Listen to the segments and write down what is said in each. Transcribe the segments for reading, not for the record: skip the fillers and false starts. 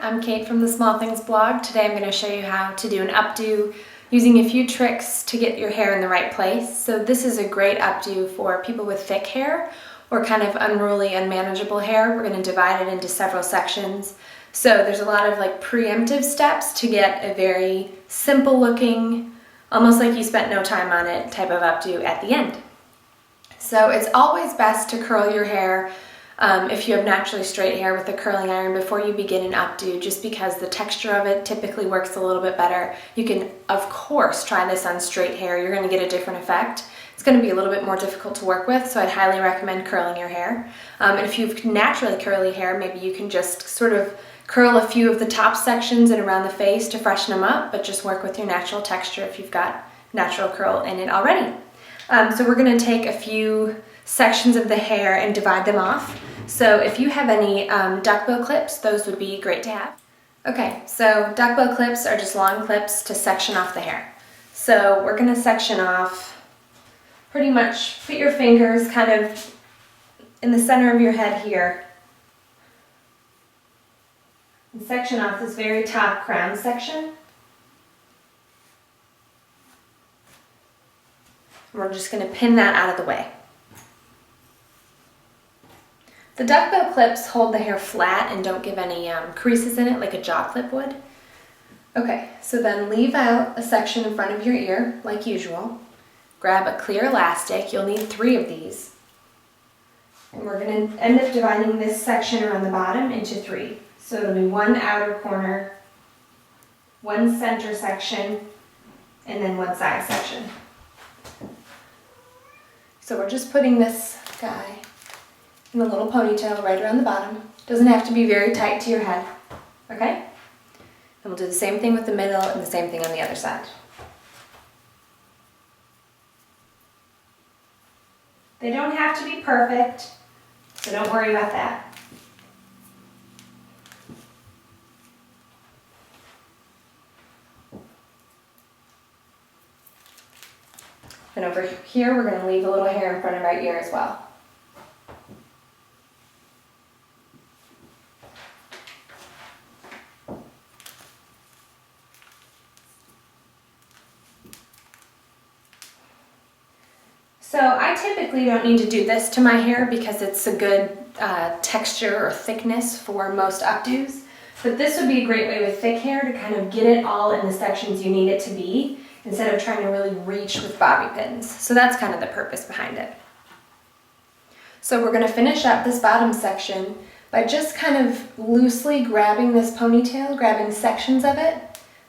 I'm Kate from the Small Things blog. Today I'm going to show you how to do an updo using a few tricks to get your hair in the right place. So this is a great updo for people with thick hair or kind of unruly, unmanageable hair. We're going to divide it into several sections. So there's a lot of like preemptive steps to get a very simple looking, almost like you spent no time on it type of updo at the end. So it's always best to curl your hair if you have naturally straight hair with a curling iron before you begin an updo, just because the texture of it typically works a little bit better. You can, of course, try this on straight hair. You're going to get a different effect. It's going to be a little bit more difficult to work with, so I'd highly recommend curling your hair. And if you've naturally curly hair, maybe you can just sort of curl a few of the top sections and around the face to freshen them up, but just work with your natural texture if you've got natural curl in it already. So we're going to take a few sections of the hair and divide them off. So if you have any duckbill clips, those would be great to have. Okay, so duckbill clips are just long clips to section off the hair. So we're going to section off, pretty much put your fingers kind of in the center of your head here and section off this very top crown section. We're just going to pin that out of the way. The duckbill clips hold the hair flat and don't give any creases in it like a jaw clip would. Okay, so then leave out a section in front of your ear like usual. Grab a clear elastic. You'll need 3 of these. And we're going to end up dividing this section around the bottom into 3. So it'll be 1 outer corner, 1 center section, and then 1 side section. So we're just putting this guy in a little ponytail right around the bottom. Doesn't have to be very tight to your head, okay? And we'll do the same thing with the middle and the same thing on the other side. They don't have to be perfect, so don't worry about that. And over here, we're going to leave a little hair in front of our ear as well. So I typically don't need to do this to my hair because it's a good texture or thickness for most updos. But this would be a great way with thick hair to kind of get it all in the sections you need it to be, instead of trying to really reach with bobby pins. So that's kind of the purpose behind it. So we're going to finish up this bottom section by just kind of loosely grabbing this ponytail, grabbing sections of it,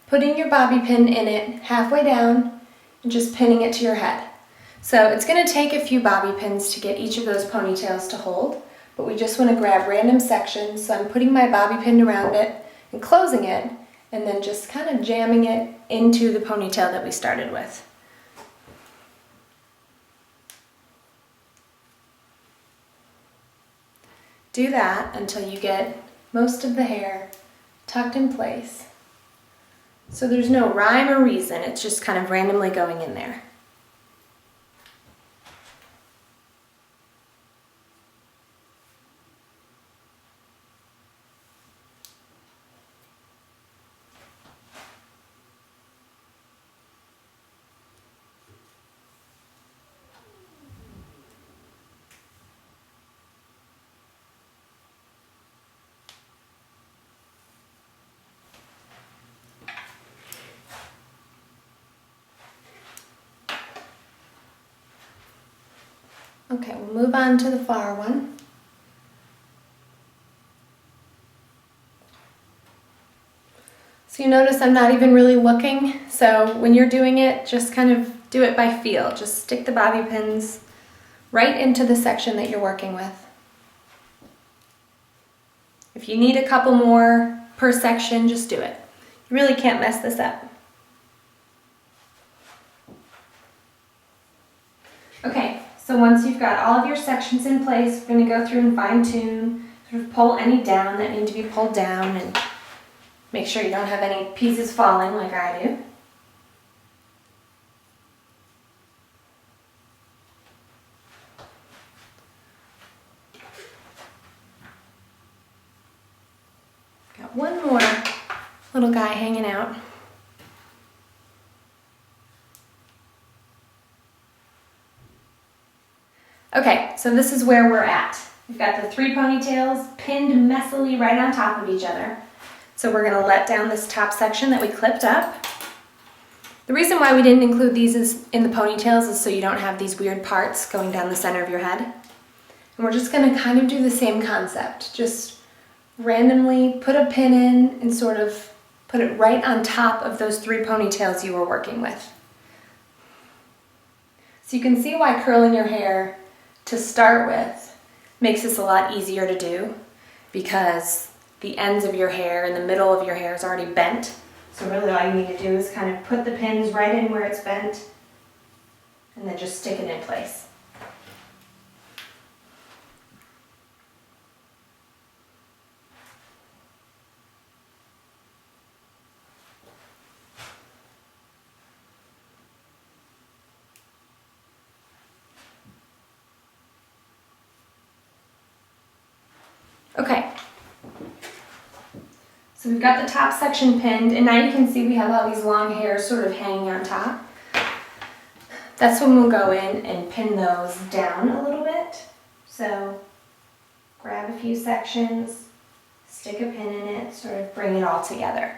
putting your bobby pin in it halfway down, and just pinning it to your head. So it's going to take a few bobby pins to get each of those ponytails to hold, but we just want to grab random sections. So I'm putting my bobby pin around it and closing it, and then just kind of jamming it into the ponytail that we started with. Do that until you get most of the hair tucked in place. So there's no rhyme or reason, it's just kind of randomly going in there. Okay, we'll move on to the far one. So you notice I'm not even really looking, so when you're doing it, just kind of do it by feel. Just stick the bobby pins right into the section that you're working with. If you need a couple more per section, just do it. You really can't mess this up. Okay. So once you've got all of your sections in place, we're going to go through and fine tune, sort of pull any down that need to be pulled down and make sure you don't have any pieces falling like I do. one more little guy hanging out. Okay, so this is where we're at. We've got the 3 ponytails pinned messily right on top of each other. So we're gonna let down this top section that we clipped up. The reason why we didn't include these in the ponytails is so you don't have these weird parts going down the center of your head. And we're just gonna kind of do the same concept. Just randomly put a pin in and sort of put it right on top of those 3 ponytails you were working with. So you can see why curling your hair to start with makes this a lot easier to do, because the ends of your hair and the middle of your hair is already bent. So really all you need to do is kind of put the pins right in where it's bent and then just stick it in place. Okay, so we've got the top section pinned, and now you can see we have all these long hairs sort of hanging on top. That's when we'll go in and pin those down a little bit. So grab a few sections, stick a pin in it, sort of bring it all together.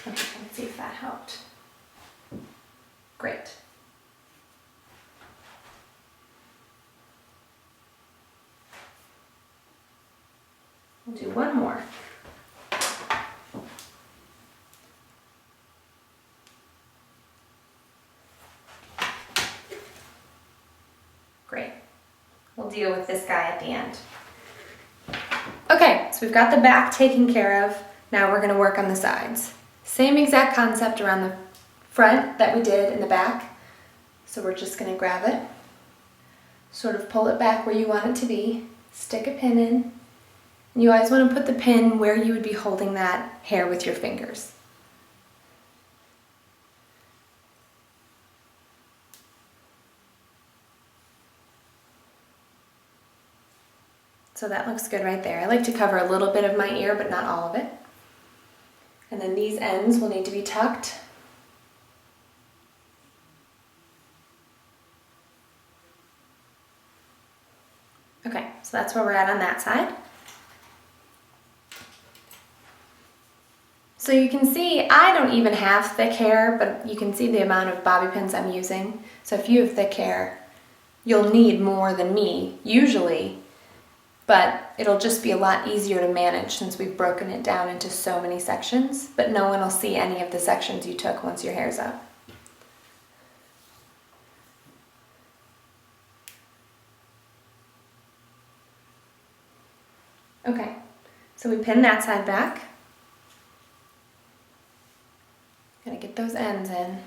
Okay, let's see if that helped. Great. We'll do one more. Great. We'll deal with this guy at the end. Okay, so we've got the back taken care of. Now we're going to work on the sides. Same exact concept around the front that we did in the back. So we're just going to grab it, sort of pull it back where you want it to be, stick a pin in. And you always want to put the pin where you would be holding that hair with your fingers. So that looks good right there. I like to cover a little bit of my ear, but not all of it. And then these ends will need to be tucked. Okay, so that's where we're at on that side. So you can see I don't even have thick hair, but you can see the amount of bobby pins I'm using. So if you have thick hair, you'll need more than me, usually, but it'll just be a lot easier to manage since we've broken it down into so many sections, but no one will see any of the sections you took once your hair's up. Okay, so we pin that side back. Gotta get those ends in.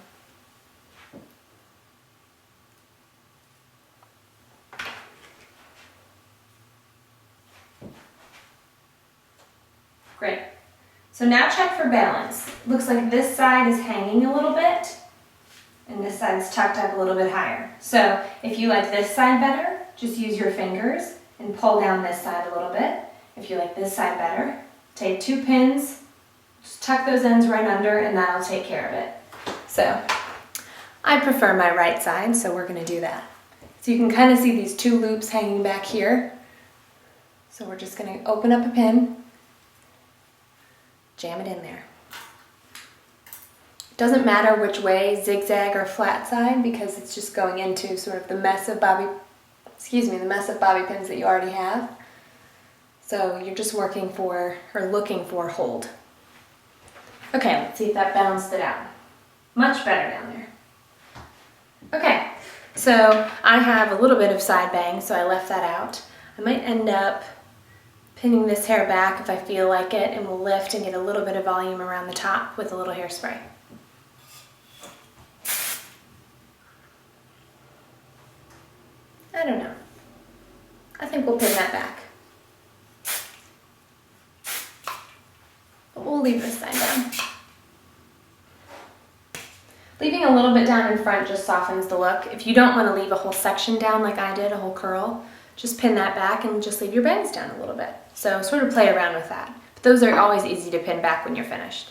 Great. So now check for balance. Looks like this side is hanging a little bit, and this side's tucked up a little bit higher. So if you like this side better, just use your fingers and pull down this side a little bit. If you like this side better, take 2 pins, just tuck those ends right under, and that'll take care of it. So I prefer my right side, so we're going to do that. So you can kind of see these 2 loops hanging back here. So we're just going to open up a pin, jam it in there. It doesn't matter which way, zigzag or flat side, because it's just going into sort of the mess of bobby pins that you already have. So you're just working for, or looking for, hold. Okay, let's see if that balanced it out. Much better down there. Okay, so I have a little bit of side bang, so I left that out. I might end up pinning this hair back if I feel like it, and we'll lift and get a little bit of volume around the top with a little hairspray. I don't know. I think we'll pin that back. But we'll leave this side down. Leaving a little bit down in front just softens the look. If you don't want to leave a whole section down like I did, a whole curl, just pin that back and just leave your bangs down a little bit. So sort of play around with that. But those are always easy to pin back when you're finished.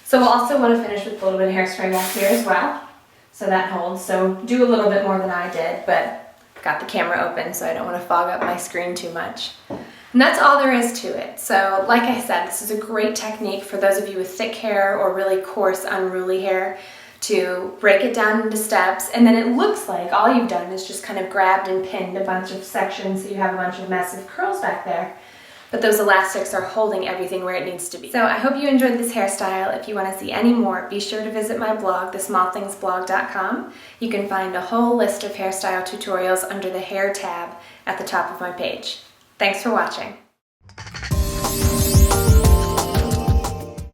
So we'll also want to finish with a little bit of hairspray back here as well. So that holds. So do a little bit more than I did, but got the camera open so I don't want to fog up my screen too much. And that's all there is to it. So like I said, this is a great technique for those of you with thick hair or really coarse, unruly hair to break it down into steps, and then it looks like all you've done is just kind of grabbed and pinned a bunch of sections so you have a bunch of massive curls back there. But those elastics are holding everything where it needs to be. So I hope you enjoyed this hairstyle. If you want to see any more, be sure to visit my blog, thesmallthingsblog.com. You can find a whole list of hairstyle tutorials under the hair tab at the top of my page. Thanks for watching.